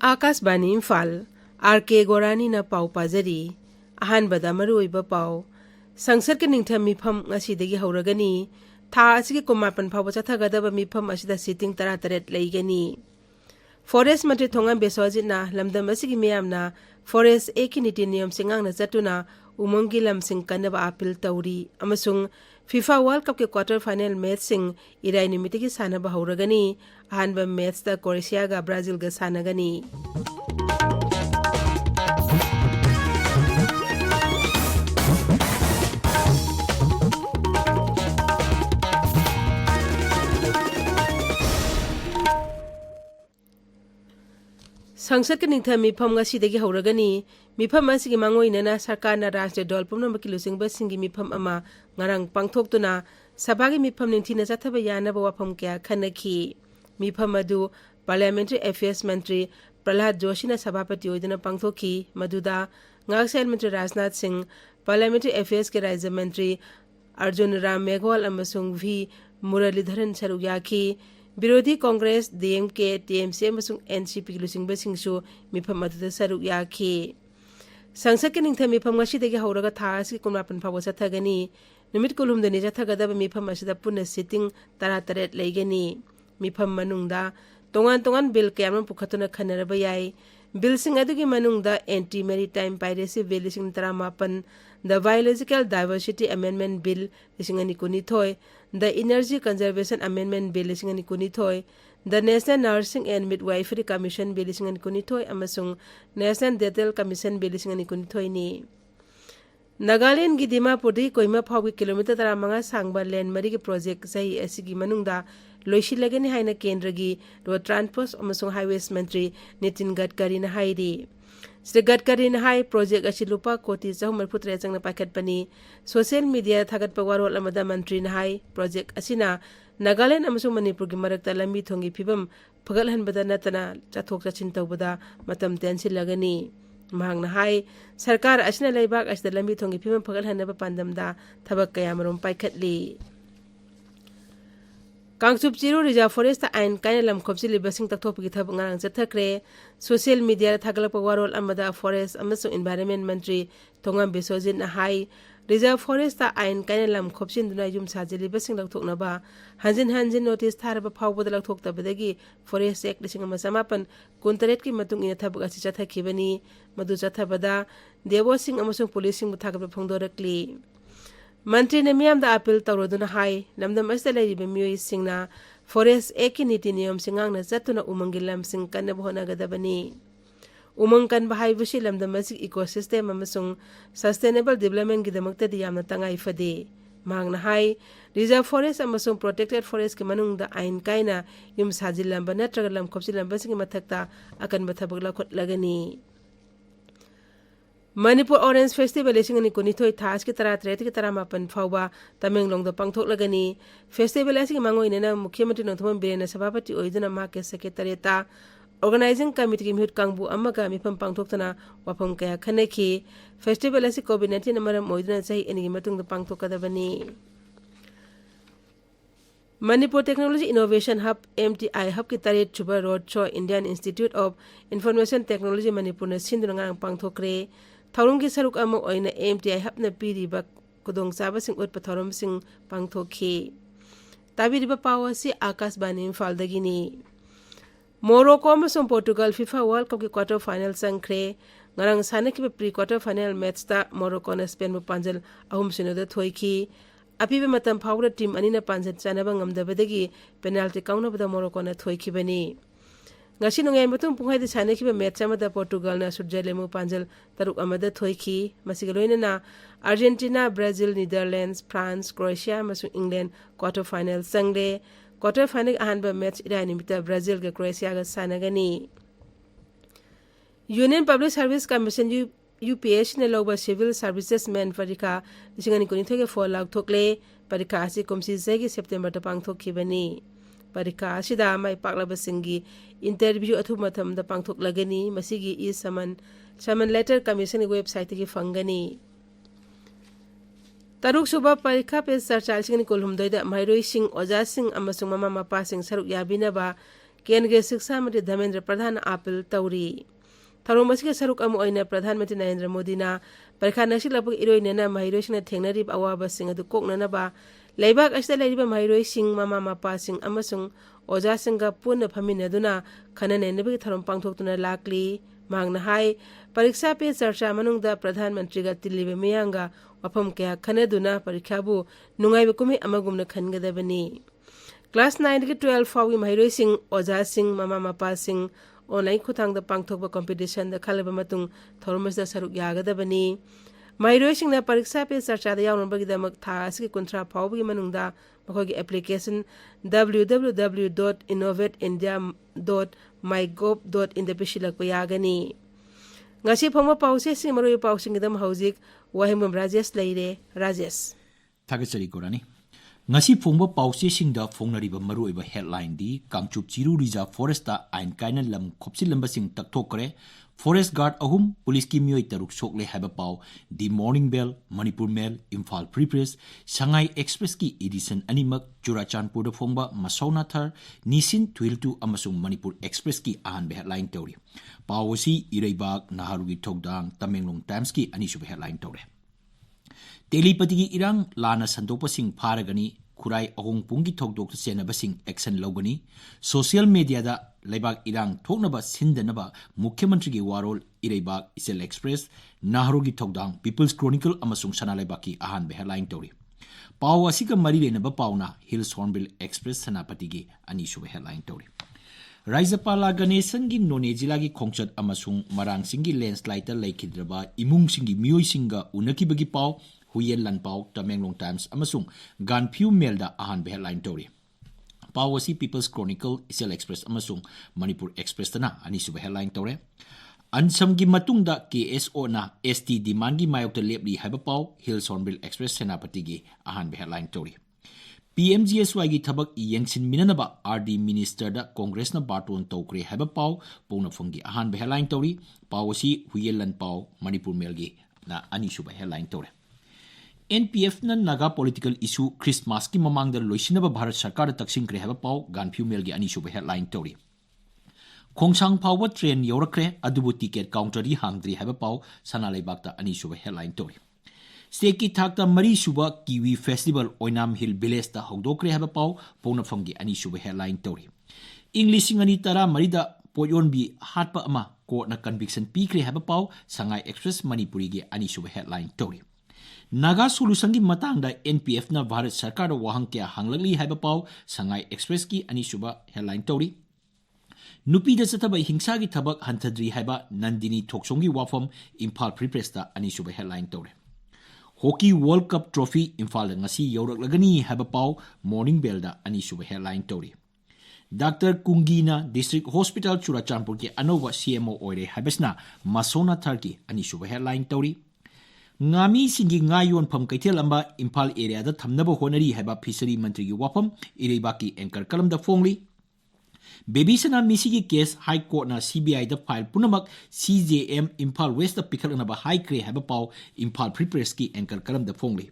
Akashvani Imphal R.K Gorani na pau pajari ahanbada maruiba pau संसद के निंगथम मिफम असिदगी हौरगनी था असिगे कुमापन फाव चथगदब मिफम असिदा सिटिंग तरा तरेट लेगनी फॉरेस्ट मंत्री थोंगम बेसोजिना लमदम असिगी मियामना फॉरेस्ट एकी नीति नियम सिंगांगना चतुना उमंगी लमसिंग कनब अपील तौरी अमसुंग फीफा वर्ल्ड कप के क्वार्टर फाइनल मैच सिंग इराई निमितिगी सानब हौरगनी अहानब मैच ता क्रोएशिया गा ब्राजील गा सानगनी संसद के निंगथा मिफम गसीदगी हौरगनी मिफम असिगी मांगोइनना सरकारना राष्ट्रीय दल पुनमकी लुसिंगबसिंगी मिफम अमा ngarang pangthoktuna sabagi mifam ningthina chathaba yanaba wafam kya khanaki mifam adu parliamentary affairs mantri Prahlad Joshi ना सभापति ओइदना पांगथोखी मधुदा ngaksel मंत्री राजनाथ सिंह पार्लियामेंट्री अफेयर्स के राज्य मंत्री अर्जुन राम मेघवाल अमसुंग वी मुरलीधरन सरुयाखी विरोधी Congress DMK TMC अमसुंग NCP लुसिंगबसिंगसु मिफम Madhuda सरुयाखी संसद के निंगथा मिफम गसीदगी हौरगा थासकी कुमापन फाव चथगनी नुमित कुलुमदनी चथगदब मिफम असिदा पुनः सिटिंग तरा तरेट लेगनी मिफम मनुंगदा तोंगान बिल कयाम पुखतुना खनरबा याई बिल सिंग अदुगी मनुंगदा एंटी मैरीटाइम पायरेसी बिल लिसिंग तरामापन the biological diversity amendment bill लिसिंग अनि कुनिथोय the energy conservation amendment bill लिसिंग अनि कुनिथोय the national nursing and midwifery commission bill लिसिंग अनि कुनिथोय अमसुंग नेशनल डेंटल कमीशन बिल लिसिंग अनि कुनिथोय नि नागालैंड की दिमापुरदी कोइमा फावगी किलोमीटर 35 सांगबा लैंड मरी के प्रोजेक्ट सही असिगी मनुंगदा लोइसिलगनी हाइना केंद्र की रोड ट्रांसपोर्ट अमसुंग हाईवेज मंत्री नितिन गडकरी ना हाइरी श्री गडकरी ना हाई प्रोजेक्ट असी लुपा कोटी 443 चंगना पाखतपनी सोशल मीडिया थागत पवारोल अमदा मंत्री ना हाई प्रोजेक्ट असिना नागालैंड अमसुंग मणिपुर की मरकता लंबी थोंगी फिबम फगलहनबदा नतना चथोक चचिन तौबदा मतम तेंसिलगनी महंगना हाई सरकार असिना लेबाक असिदा लंबी थोंगी फिबम फगलहनबा पांदमदा थबक कयामरोम पाइखतली कांगचुप चिरो रिजर्व फॉरेस्ट आइन कायना लम खोपसिलिबसिंग तकथोपगी थब ngarang चथखरे सोशल मीडिया थागलप वारोल अमदा फॉरेस्ट अमसुंग एनवायरनमेंट मंत्री थोंगम बेसोजिन हाई रिजर्व फॉरेस्ट आइन कायना लम खोपसिनदुना युम साजिलिबसिंग लखथोकनबा हंजिन नोटिस थारबा फावबदा लखथोकतबदगी फॉरेस्ट एक्ट 1959 की मतुंग इन थबक असि चथखिबनी मदु चथबदा देवो सिंह अमसुंग पुलिस सिंह थागब फोंदोरकली मंत्री ने मियाम दा अपील तौरोदुना हाई लमदम असदा लेरिबे मियोई सिंगना फॉरेस्ट एक की नीति नियम सिंगांगना चतुना उमंगी लमसिंग कन्ना होनागदबनी उमंग कन बाहाइबुसि लमदम असि इकोसिस्टम अमसुंग सस्टेनेबल डेवलपमेंट की दमक्तदि यामना तंगाई फदे मांगना हाई रिजर्व फॉरेस्ट अमसुंग प्रोटेक्टेड फॉरेस्ट के मनुंगदा आइन कायना युम साजिलंबा नत्रगा लम खोपसिलंबसिंग मथक्ता अकन बथबक लखोटलगनी मणिपुर ऑरेंज फेस्टिवल लिसिंग कुनिथोई थास की तरा त्रेत की तरा मापन फाउबा तमेंगलोंग द पांगथोकलगनी फेस्टिवल असिगी मांगोइनेना मुख्यमंत्री नोंथमन बिरेना सभापति ओइदुना माके सेक्रेटरीता ऑर्गेनाइजिंग कमिटी की मिहुत कांगबु अमगा मिफम पांगथोकतना वाफम कया खनेखी फेस्टिवल असि कोविड-19 मरम ओइदुना सही एनिगी मतुंग द पांगथोकदबनी Manipur technology innovation hub MTI hub की तरेत छुबा road show Indian institute of information technology Manipur ने सिंधुना पांगथोकरे थौरंगी सरुक अमो ओइना MTI हबना पीरिबा कुदोंग चाबसिंग उत पथौरमसिंग पांगथोखी ताबिरिबा पावसी आकाशवाणी इम्फालदगिनी मोरोको अमसुंग पोर्टुगल फीफा वर्ल्ड कप के क्वार्टर फाइनल संख्रे ngarang सानकी प्री क्वार्टर फाइनल मैच ता मोरोको ने स्पेन मु पांजल अहुम सिनोदा थोइखी अपिबे मतम फावरा टीम अनिना पांजल चानबा ngamdabadagi पेनाल्टी काउनबदा मोरोको ने थोइखिबनी ngasi nungai matung punghaidi sanekiba match amada Portugal na surjalemu panjal taruk amada thoiki masigaloina na Argentina Brazil Netherlands France Croatia masu England quarter final sangde quarter final ahanba match irani mita Brazil ga Croatia ga sanagani Union Public Service Commission UPS ne loba civil services men parika lisingani kunithoge 4 lakh thokle parika asi komsi zegi September ta pangthokibani parika asida mai paklabasinggi interview अथुमथम द पांगथोकलगनी मसिगी e summon letter commission website की फंगनी तरुक सुबह परीक्षा पे सरचाल सिंह कोलहुमदोइदा माइरोई सिंह ओजा सिंह अमसुंग ममा मपा सिंह सरुक याबिनबा केंद्रीय शिक्षा मंत्री धर्मेंद्र प्रधान अपील तौरी थरोम असिगे सरुक अमु ओइना प्रधानमंत्री नरेंद्र मोदीना परीक्षा नसिलपग इरोइनेना महिरोइसिंगना थेंगनरिब अवाबसिंग अदु कोकननबा लेबाक असिदा लेरिबा महिरोइसिंग ममा मपासिंग अमसुंग ओजासिंगा पुनः फमिनदुना खननेनबगी थरोम पांगथोक्तुना लाकली मांगना हाय परीक्षा पे चर्चा मनुंगदा प्रधानमंत्री गा तिल्लिबे मियांगा वफम कया खनदुना परीक्षाबु नुंगाइबे कुमे अमगुमना खनगदबनी क्लास 9 के 12 फावी महिरोइसिंग ओजासिंग ममा मपासिंग ऑनलाइन खुतांग द पांगथोकबा कंपटीशन द खलबा मतुंग थोरमसदा सरुक यागदबनी महिरोइसिंग ना परीक्षा पे चर्चा दा यावनबगीदमक था असि कुंत्रा फावबगी मनुंगदा मखोगी एप्लीकेशन www.innovateindia.mygov.in दा पिशिलकबा यागनी ngasi phongma pause sing maroi pausing gidam hauzik Wahengbam Rajesh leire Rajesh Thagachari Gorani ngasi phongba pause sing da phongnariba maruiba headline di Kangchup Chiru Reserve Forest ta ain kaina lam khopsilamba sing takthokre Forest Guard ahum police ki mioi taruk sokle haba pau The Morning Bell Manipur Mail Imphal Free Press Shanghai Express ki edition animak Churachandpur da phongba Masauna Thar Nisin Twiltu amasung Manipur Express ki ahan headline tawri pawasi Ireibak Naharugi Thogdang Tamenglong Times ki anisub headline tawre Telepati ki irang lana sandopa sing pharagani Kurai ahong pungi thogdok senaba sing action logani social media da Laibak irang thoknaba sindanaba Mukhyamantri gi warol Ireibak Isel Express Naharugi Thogdang People's Chronicle amasung Sana Laibak ki ahan headline tawri paw asika mari lenaba pawna Hills Hornbill Express Sanapati gi anisub headline tawri Raijapala Ganesan gi None Jila gi Khongchat amasung Marang singi landslide laikhidraba imung singi mioi singa unakibagi paw Huyen Lan Pau Tamenglong Times amasung Ganphu Mail da ahan headline tawri Pawasi People's Chronicle Isel Express amasung Manipur Express tana anisub headline tawre Ansam gi matung da KSO na ST demand gi mayok ta lepli haiba paw Hills Hornbill Express Senapati gi ahan headline tawri PMGSY gi thabak yengsin minanaba RD Minister da Congress na baton tawkre haiba paw pona fongi ahan headline tawri Pawasi Huyen Lan Pau Manipur Mail gi na anisub headline tawre NPF na naga political issue Christmas ki mamang da loisinaba Bharat Sarkar da taksing kre haba paw Ganphu Mail gi anisub headline tawri Khongsang Phawa train yorakre adubu ticket counter ri hangdri haba paw Sana Laibak da anisub headline tawri State ki thakta mari suba Kiwi Festival Oinam Hill Village da hogdokre haba paw pona fongi anisub headline tawri English ani tara marida poyon bi hatpa ama court na conviction pikre haba paw Shanghai Express Manipuri gi anisub headline tawri Naga solution gi matang da NPF na Bharat Sarkar da wahang kya hanglagli haiba paw Shanghai Express ki anishuba headline tawri Nupi da sataba hingsa gi thabak hantadri haiba Nandini Thoksong gi wafam Imphal Free Press da anishuba headline tawre Hockey World Cup Trophy Imphal da ngasi yoraklagani haiba paw Morning Bell da anishuba headline tawri Dr. Kungina District Hospital Churachandpur ki anova CMO oire haibasna Masona Thar ki anishuba headline tawri Ngami singi ngayon pham kaithel amba Imphal area da thamnaba honari haiba fishery mantri gi wafam Ireibaki anchor kalam da phongli Baby sana misi gi case high court na CBI da file punamak CJM Imphal West da pikhalnaba high kre haiba paw Imphal Free Press ki anchor kalam da phongli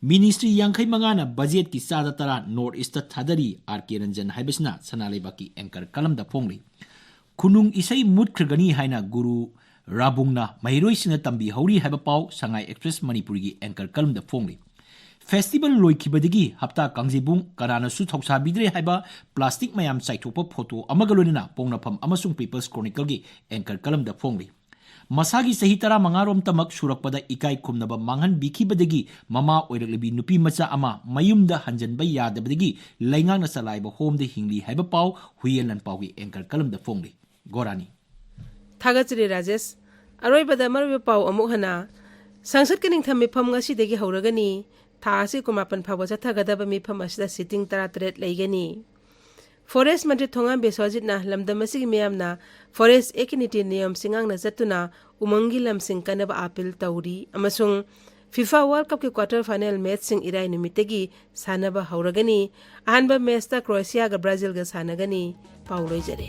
Ministry yankhai mangana budget ki sada tara North East da thadari R.K Ranjan haibasna Sana Laibaki anchor kalam da phongli Kunung isai mut khirgani haina Guru Rabungna Mahiroi Sina Tambi Hauri haiba paw Shanghai Express Manipuri gi anchor kalam da phongli Festival loikibadigi hapta kangjibung karana su thoksa bidre haiba plastic mayam saithopa photo amagalonina pongnafam amasung People's Chronicle gi anchor kalam da phongli Masagi sahi tara mangarom tamak surakpada ikai khumnaba manghan bikibadagi mama oiraklebi nupi macha ama mayumda hanjanba yadabadagi laingang na salaiba home de hingli haiba paw Huyen Lan Pau gi anchor kalam da phongli Gorani Thagachri Rajesh Aroibada marwe paw amuk hana Sangsad ki ningtham mipham ngasi degi hauragani tha asi kumapan phawa chathagadaba mipham asida sitting 33 leigani Forest Mantri Thongam Beswajit na lamdam asigi miyamna Forest Equity niyam singang na zatuna umangi lamsing kanaba appeal tawri amasung FIFA World Cup ki quarter final match sing irai numitegi sanaba hauragani ahanba match ta Croatia ga Brazil ga sanagani pauloi jare